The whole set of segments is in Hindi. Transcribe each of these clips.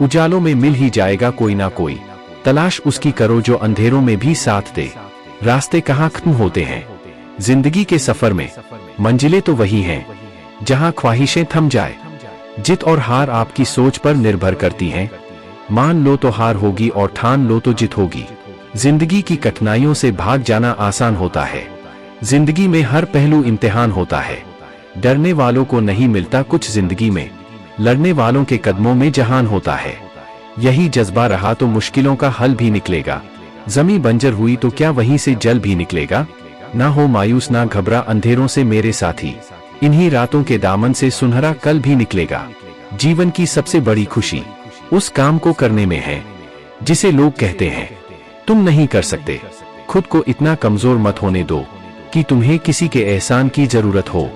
उजालों में मिल ही जाएगा कोई ना कोई, तलाश उसकी करो जो अंधेरों में भी साथ दे। रास्ते कहाँ खत्म होते हैं जिंदगी के सफर में, मंजिलें तो वही हैं जहां ख्वाहिशें थम जाए। जित और हार आपकी सोच पर निर्भर करती हैं, मान लो तो हार होगी और ठान लो तो जित होगी। जिंदगी की कठिनाइयों से भाग जाना आसान होता है, जिंदगी में हर पहलू इम्तिहान होता है। डरने वालों को नहीं मिलता कुछ जिंदगी में, लड़ने वालों के कदमों में जहान होता है। यही जज्बा रहा तो मुश्किलों का हल भी निकलेगा, जमीन बंजर हुई तो क्या वहीं से जल भी निकलेगा। ना हो मायूस ना घबरा अंधेरों से मेरे साथी, इन्हीं रातों के दामन से सुनहरा कल भी निकलेगा। जीवन की सबसे बड़ी खुशी उस काम को करने में है जिसे लोग कहते हैं तुम नहीं कर सकते। खुद को इतना कमजोर मत होने दो कि तुम्हें किसी के एहसान की जरूरत हो।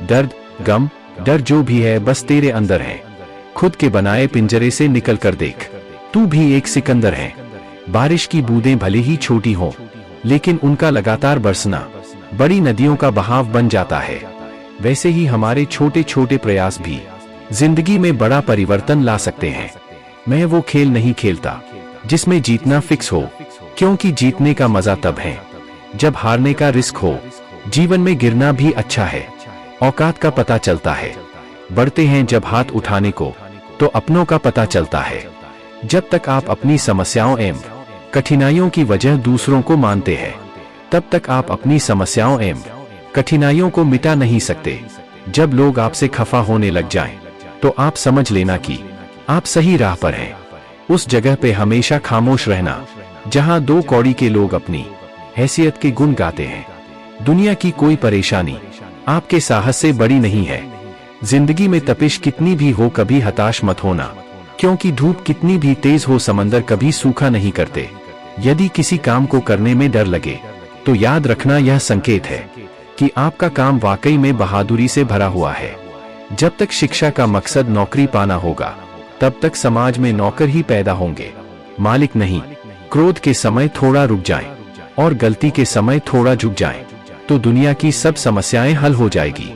दर्द, गम, डर जो भी है बस तेरे अंदर है। खुद के बनाए पिंजरे से निकल कर देख, तू भी एक सिकंदर है। बारिश की बूंदें भले ही छोटी हों, लेकिन उनका लगातार बरसना बड़ी नदियों का बहाव बन जाता है। वैसे ही हमारे छोटे छोटे प्रयास भी जिंदगी में बड़ा परिवर्तन ला सकते हैं। मैं वो खेल नहीं खेलता जिसमें जीतना फिक्स हो, क्योंकि जीतने का मजा तब है जब हारने का रिस्क हो। जीवन में गिरना भी अच्छा है, औकात का पता चलता है। बढ़ते हैं जब हाथ उठाने को तो अपनों का पता चलता है। जब तक आप अपनी समस्याओं एवं कठिनाइयों की वजह दूसरों को मानते हैं, तब तक आप अपनी समस्याओं एवं कठिनाइयों को मिटा नहीं सकते। जब लोग आपसे खफा होने लग जाएं, तो आप समझ लेना कि आप सही राह पर हैं। उस जगह पे हमेशा खामोश रहना जहां दो कौड़ी के लोग अपनी हैसियत के गुण गाते हैं। दुनिया की कोई परेशानी आपके साहस से बड़ी नहीं है। जिंदगी में तपिश कितनी भी हो कभी हताश मत होना, क्योंकि धूप कितनी भी तेज हो समंदर कभी सूखा नहीं करते। यदि किसी काम को करने में डर लगे तो याद रखना यह संकेत है कि आपका काम वाकई में बहादुरी से भरा हुआ है। जब तक शिक्षा का मकसद नौकरी पाना होगा, तब तक समाज में नौकर ही पैदा होंगे, मालिक नहीं। क्रोध के समय थोड़ा रुक जाएं और गलती के समय थोड़ा झुक जाएं, तो दुनिया की सब समस्याएं हल हो जाएगी।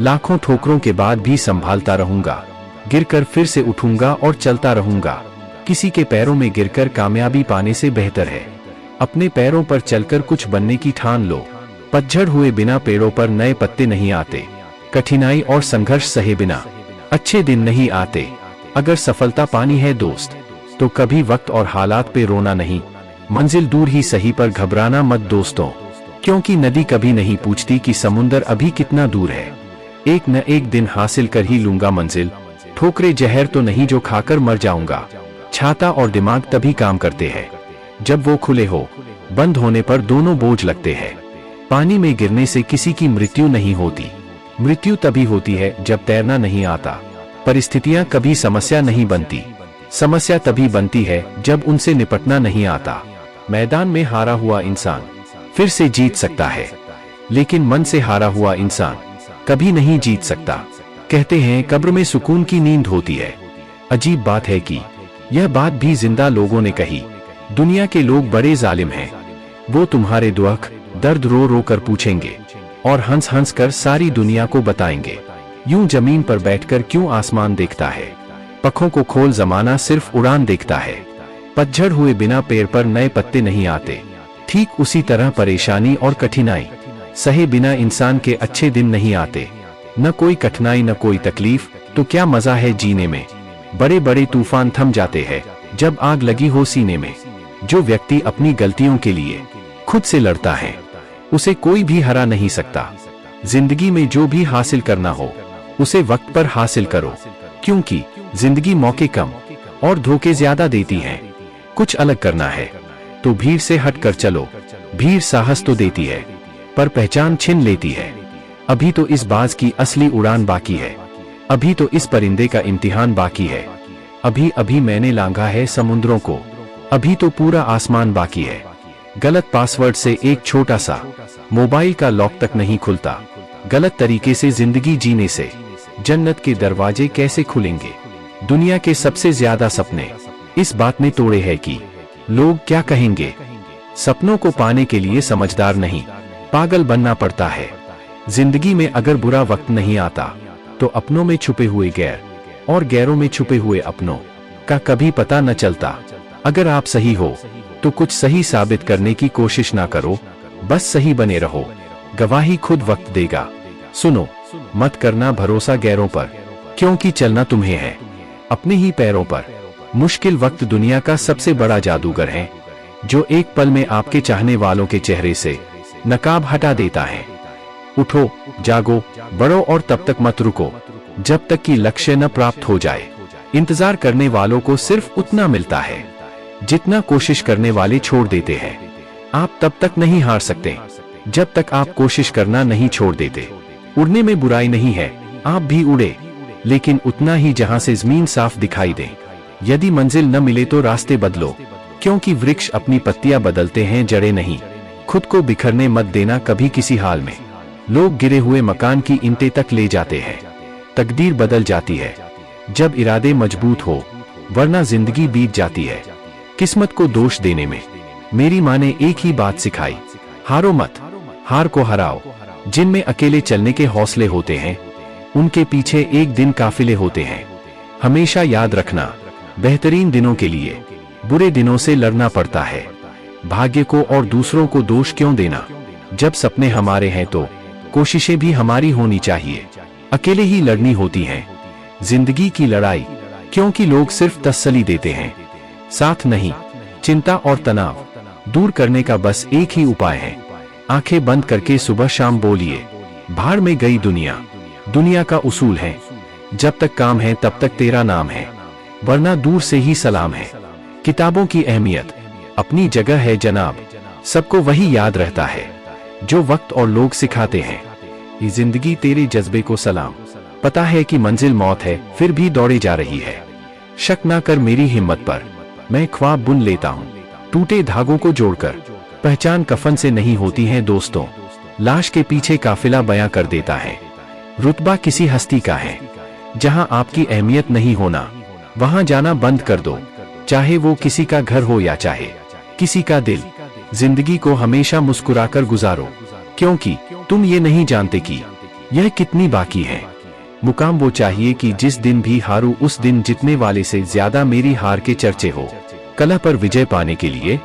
लाखों ठोकरों के बाद भी संभालता रहूंगा, गिरकर फिर से उठूंगा और चलता रहूंगा। किसी के पैरों में गिरकर कामयाबी पाने से बेहतर है अपने पैरों पर चलकर कुछ बनने की ठान लो। पतझड़ हुए बिना पेड़ों पर नए पत्ते नहीं आते, कठिनाई और संघर्ष सहे बिना अच्छे दिन नहीं आते। अगर सफलता पानी है दोस्त, तो कभी वक्त और हालात पे रोना नहीं। मंजिल दूर ही सही पर घबराना मत दोस्तों, क्योंकि नदी कभी नहीं पूछती कि समुंदर अभी कितना दूर है। एक न एक दिन हासिल कर ही लूंगा मंजिल, ठोकरे जहर तो नहीं जो खाकर मर जाऊंगा। छाता और दिमाग तभी काम करते हैं जब वो खुले हो, बंद होने पर दोनों बोझ लगते हैं। पानी में गिरने से किसी की मृत्यु नहीं होती, मृत्यु तभी होती है जब तैरना नहीं आता। परिस्थितियां कभी समस्या नहीं बनती, समस्या तभी बनती है जब उनसे निपटना नहीं आता। मैदान में हारा हुआ इंसान फिर से जीत सकता है, लेकिन मन से हारा हुआ इंसान कभी नहीं जीत सकता। कहते हैं कब्र में सुकून की नींद होती है। अजीब बात है कि यह बात भी जिंदा लोगों ने कही। दुनिया के लोग बड़े जालिम हैं, वो तुम्हारे दुख दर्द रो रो कर पूछेंगे और हंस हंस कर सारी दुनिया को बताएंगे। यूं जमीन पर बैठकर क्यों आसमान देखता है, पखों को खोल जमाना सिर्फ उड़ान देखता है। पतझड़ हुए बिना पेड़ पर नए पत्ते नहीं आते, ठीक उसी तरह परेशानी और कठिनाई सहे बिना इंसान के अच्छे दिन नहीं आते। न कोई कठिनाई न कोई तकलीफ तो क्या मजा है जीने में। बड़े बड़े तूफान थम जाते हैं जब आग लगी हो सीने में। जो व्यक्ति अपनी गलतियों के लिए खुद से लड़ता है, उसे कोई भी हरा नहीं सकता। जिंदगी में जो भी हासिल करना हो, उसे वक्त पर हासिल करो, क्योंकि जिंदगी मौके कम और धोखे ज्यादा देती है। कुछ अलग करना है तो भीड़ से हट कर चलो। भीड़ साहस तो देती है, पर पहचान छीन लेती है। अभी तो इस बाज की असली उड़ान बाकी है, अभी तो इस परिंदे का इम्तिहान बाकी है। अभी अभी मैंने लांघा है समुद्रों को, अभी तो पूरा आसमान बाकी है। गलत पासवर्ड से एक छोटा सा मोबाइल का लॉक तक नहीं खुलता। गलत तरीके से जिंदगी जीने से जन्नत के दरवाजे कैसे खुलेंगे। दुनिया के सबसे ज्यादा सपने इस बात ने तोड़े हैं कि लोग क्या कहेंगे। सपनों को पाने के लिए समझदार नहीं, पागल बनना पड़ता है। जिंदगी में अगर बुरा वक्त नहीं आता, तो अपनों में छुपे हुए गैर और गैरों में छुपे हुए अपनों का कभी पता न चलता। अगर आप सही हो तो कुछ सही साबित करने की कोशिश ना करो, बस सही बने रहो। गवाही खुद वक्त देगा। सुनो, मत करना भरोसा गैरों पर, क्योंकि चलना तुम्हें है अपने ही पैरों पर। मुश्किल वक्त दुनिया का सबसे बड़ा जादूगर है, जो एक पल में आपके चाहने वालों के चेहरे से नकाब हटा देता है। उठो, जागो, बढ़ो और तब तक मत रुको जब तक कि लक्ष्य न प्राप्त हो जाए। इंतजार करने वालों को सिर्फ उतना मिलता है जितना कोशिश करने वाले छोड़ देते हैं। आप तब तक नहीं हार सकते जब तक आप कोशिश करना नहीं छोड़ देते। उड़ने में बुराई नहीं है, आप भी उड़े, लेकिन उतना ही जहां से जमीन साफ दिखाई दे। यदि मंजिल न मिले तो रास्ते बदलो, क्योंकि वृक्ष अपनी पत्तियां बदलते हैं, जड़ें नहीं। खुद को बिखरने मत देना कभी किसी हाल में। लोग गिरे हुए मकान की ईंटें तक ले जाते हैं। तकदीर बदल जाती है जब इरादे मजबूत हो, वरना जिंदगी बीत जाती है किस्मत को दोष देने में। मेरी माँ ने एक ही बात सिखाई, हारो मत, हार को हराओ। जिनमें अकेले चलने के हौसले होते हैं, उनके पीछे एक दिन काफिले होते हैं। हमेशा याद रखना, बेहतरीन दिनों के लिए बुरे दिनों से लड़ना पड़ता है। भाग्य को और दूसरों को दोष क्यों देना? जब सपने हमारे हैं तो कोशिशें भी हमारी होनी चाहिए। अकेले ही लड़नी होती हैं जिंदगी की लड़ाई, क्योंकि लोग सिर्फ तसल्ली देते हैं, साथ नहीं। चिंता और तनाव दूर करने का बस एक ही उपाय है, आंखें बंद करके सुबह शाम बोलिए, भाड़ में गई दुनिया। दुनिया का उसूल है, जब तक काम है तब तक तेरा नाम है, वरना दूर से ही सलाम है। किताबों की अहमियत अपनी जगह है जनाब, सबको वही याद रहता है जो वक्त और लोग सिखाते हैं। ये जिंदगी तेरे जज्बे को सलाम, पता है कि मंजिल मौत है, फिर भी दौड़े जा रही है। शक ना कर मेरी हिम्मत पर, मैं ख्वाब बुन लेता हूँ टूटे धागों को जोड़कर। पहचान कफन से नहीं होती है दोस्तों, लाश के पीछे काफिला बयां कर देता है। रुतबा किसी हस्ती का है, जहां आपकी अहमियत नहीं होना वहां जाना बंद कर दो, चाहे वो किसी का घर हो या चाहे किसी का दिल। जिंदगी को हमेशा मुस्कुराकर गुजारो, क्योंकि तुम ये नहीं जानते कि यह कितनी बाकी है। मुकाम वो चाहिए कि जिस दिन भी हारूं उस दिन जितने वाले से ज्यादा मेरी हार के चर्चे हो। कलह पर विजय पाने के लिए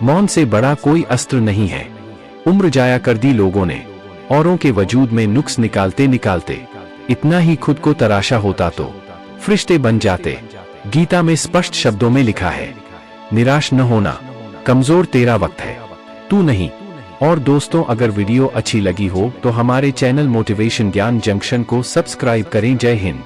मौन से बड़ा कोई अस्त्र नहीं है। उम्र जाया कर दी लोगों ने औरों के वजूद में नुक्स निकालते निकालते। इतना ही खुद को तराशा होता तो फरिश्ते बन जाते। गीता में स्पष्ट शब्दों में लिखा है, निराश न होना, कमजोर तेरा वक्त है, तू नहीं। और दोस्तों, अगर वीडियो अच्छी लगी हो तो हमारे चैनल मोटिवेशन ज्ञान जंक्शन को सब्सक्राइब करें। जय हिंद।